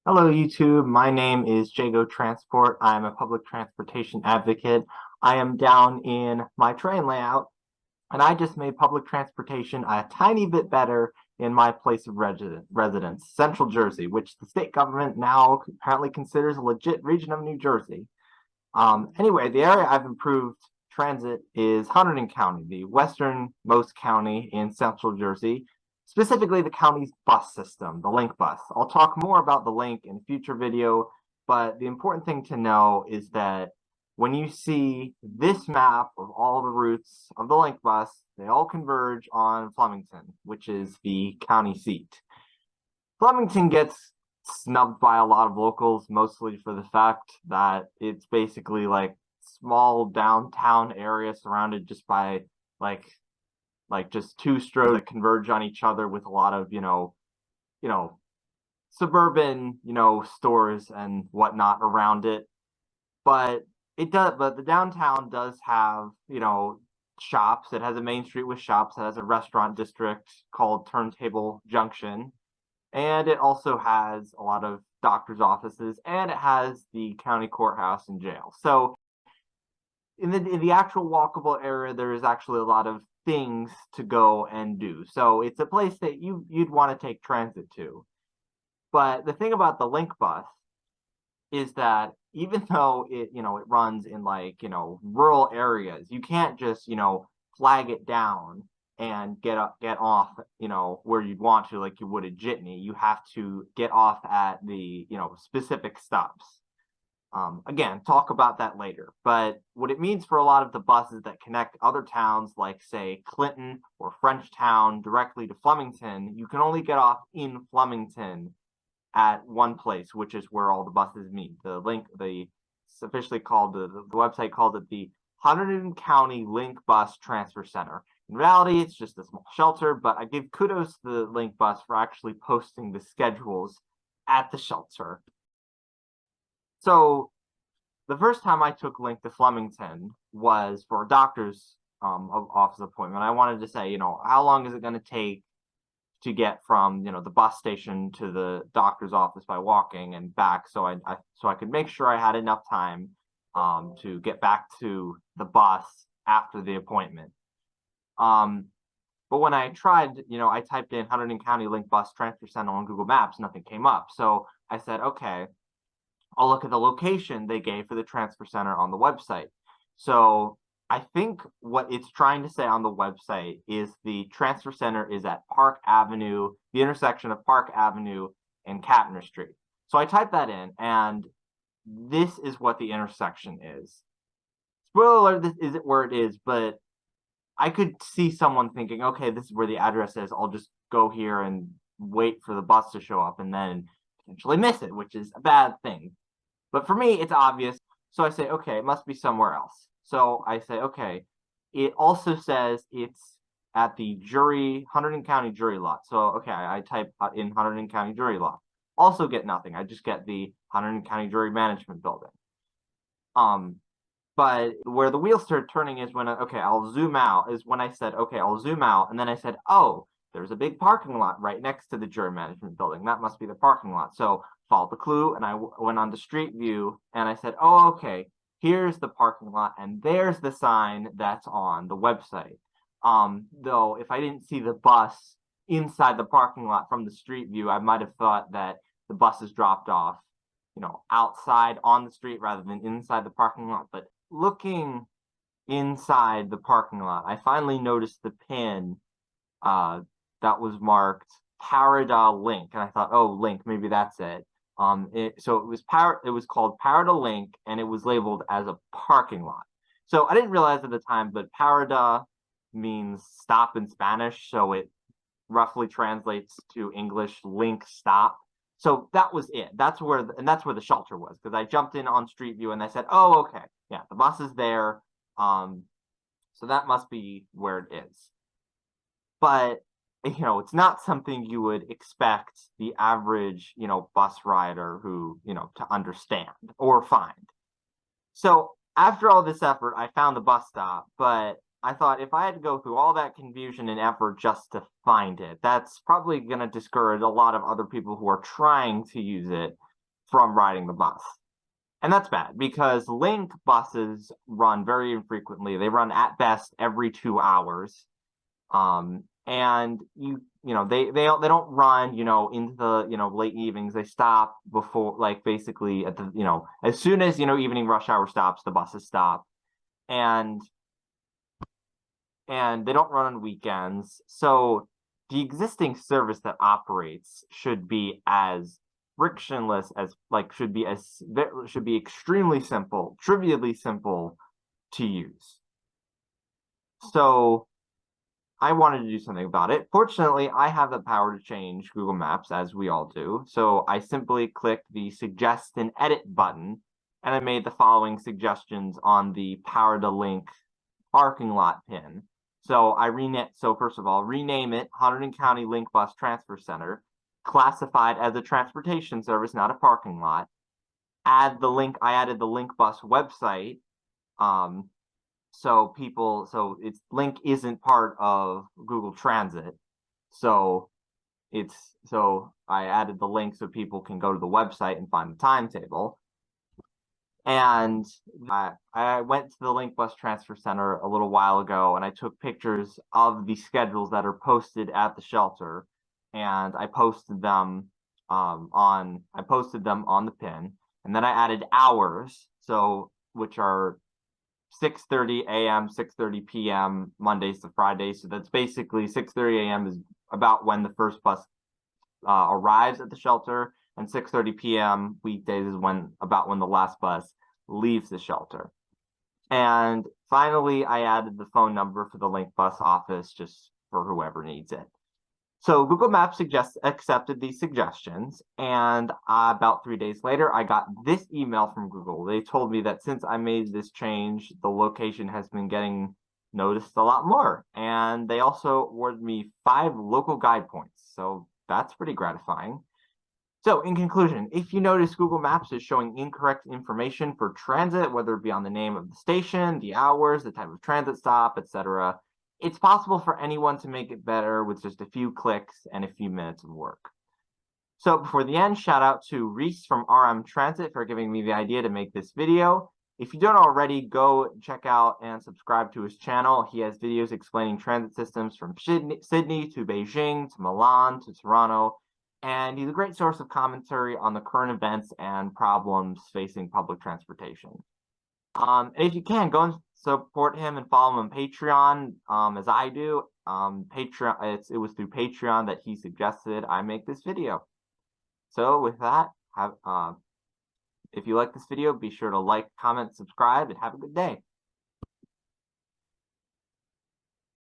Hello, YouTube. My name is Jago Transport. I'm a public transportation advocate. I am down in my train layout, and I just made public transportation a tiny bit better in my place of residence, Central Jersey, which the state government now apparently considers a legit region of New Jersey. Anyway, the area I've improved transit is Hunterdon County, the westernmost county in Central Jersey, specifically the county's bus system, the Link bus. I'll talk more about the Link in a future video, but the important thing to know is that when you see this map of all the routes of the Link bus, they all converge on Flemington, which is the county seat. Flemington gets snubbed by a lot of locals, mostly for the fact that it's basically like small downtown area surrounded just by like just two roads that converge on each other with a lot of you know suburban stores and whatnot around it. But but the downtown does have shops. It has a main street with shops. It has a restaurant district called Turntable Junction, and it also has a lot of doctor's offices, and it has the county courthouse and jail. So in the actual walkable area, there is actually a lot of things to go and do. So it's a place that you'd want to take transit to. But the thing about the Link bus is that even though it runs in rural areas, you can't just flag it down and get off where you'd want to, like you would a jitney. You have to get off at the specific stops. Again, talk about that later. But what it means for a lot of the buses that connect other towns, like say Clinton or Frenchtown, directly to Flemington, you can only get off in Flemington at one place, which is where all the buses meet. It's officially called the website called it the Hunterdon County Link Bus Transfer Center. In reality, it's just a small shelter, but I give kudos to the Link bus for actually posting the schedules at the shelter. So the first time I took Link to Flemington was for a doctor's office appointment. I wanted to say, how long is it going to take to get from the bus station to the doctor's office by walking and back, so I could make sure I had enough time to get back to the bus after the appointment. But when I tried, I typed in Hunterdon County Link Bus Transfer Center on Google Maps, nothing came up. So I said, okay, I'll look at the location they gave for the transfer center on the website. So I think what it's trying to say on the website is the transfer center is at Park Avenue, the intersection of Park Avenue and Katner Street. So I typed that in, and this is what the intersection is. Spoiler alert, this isn't where it is, but I could see someone thinking, okay, this is where the address is. I'll just go here and wait for the bus to show up and then potentially miss it, which is a bad thing. But for me, it's obvious. So I say, okay, it must be somewhere else. So I say, okay, it also says it's at the Hunterdon County jury lot. So, okay, I type in Hunterdon County jury lot. Also get nothing. I just get the Hunterdon County Jury Management Building. But where the wheels started turning is when, okay, I'll zoom out, is when I said, okay, I'll zoom out. And then I said, oh, there's a big parking lot right next to the jury management building. That must be the parking lot. So followed the clue, and I went on to Street View, and I said, oh, okay, here's the parking lot, and there's the sign that's on the website. Though if I didn't see the bus inside the parking lot from the Street View, I might have thought that the bus is dropped off, outside on the street rather than inside the parking lot. But looking inside the parking lot, I finally noticed the pin that was marked Parada Link, and I thought, oh, Link, maybe that's it. So it was called Parada Link, and it was labeled as a parking lot. So I didn't realize at the time, but Parada means stop in Spanish, so it roughly translates to English link stop. So that was it. That's where the shelter was, because I jumped in on Street View and I said, oh, okay, yeah, the bus is there. So that must be where it is. But it's not something you would expect the average, bus rider who, to understand or find. So after all this effort, I found the bus stop, but I thought if I had to go through all that confusion and effort just to find it, that's probably going to discourage a lot of other people who are trying to use it. from riding the bus. And that's bad because Link buses run very infrequently. They run at best every 2 hours. And they don't run, into the, late evenings. They stop before, like, basically at the, as soon as, evening rush hour stops, the buses stop. And they don't run on weekends. So the existing service that operates should be as frictionless as, should be extremely simple, trivially simple to use. So I wanted to do something about it. Fortunately, I have the power to change Google Maps, as we all do. So I simply clicked the Suggest and Edit button, and I made the following suggestions on the Power to Link parking lot pin. So first of all, rename it Hunterdon County Link Bus Transfer Center, classified as a transportation service, not a parking lot. I added the Link Bus website. So its Link isn't part of Google Transit. So I added the link so people can go to the website and find the timetable. And I went to the Link Bus Transfer Center a little while ago, and I took pictures of the schedules that are posted at the shelter, and I posted them on the pin. And then I added hours, which are 6:30 a.m., 6:30 p.m. Mondays to Fridays. So that's basically 6:30 a.m. is about when the first bus arrives at the shelter, and 6:30 p.m. weekdays is about when the last bus leaves the shelter. And finally, I added the phone number for the Link Bus office just for whoever needs it. So Google Maps accepted these suggestions, and about 3 days later, I got this email from Google. They told me that since I made this change, the location has been getting noticed a lot more, and they also awarded me 5 local guide points. So that's pretty gratifying. So in conclusion, if you notice Google Maps is showing incorrect information for transit, whether it be on the name of the station, the hours, the type of transit stop, etc., it's possible for anyone to make it better with just a few clicks and a few minutes of work. So before the end, shout out to Reese from RM Transit for giving me the idea to make this video. If you don't already, go check out and subscribe to his channel. He has videos explaining transit systems from Sydney to Beijing to Milan to Toronto. And he's a great source of commentary on the current events and problems facing public transportation. And if you can, go and support him and follow him on Patreon, as I do. It was through Patreon that he suggested I make this video. So with that, if you like this video, be sure to like, comment, subscribe, and have a good day.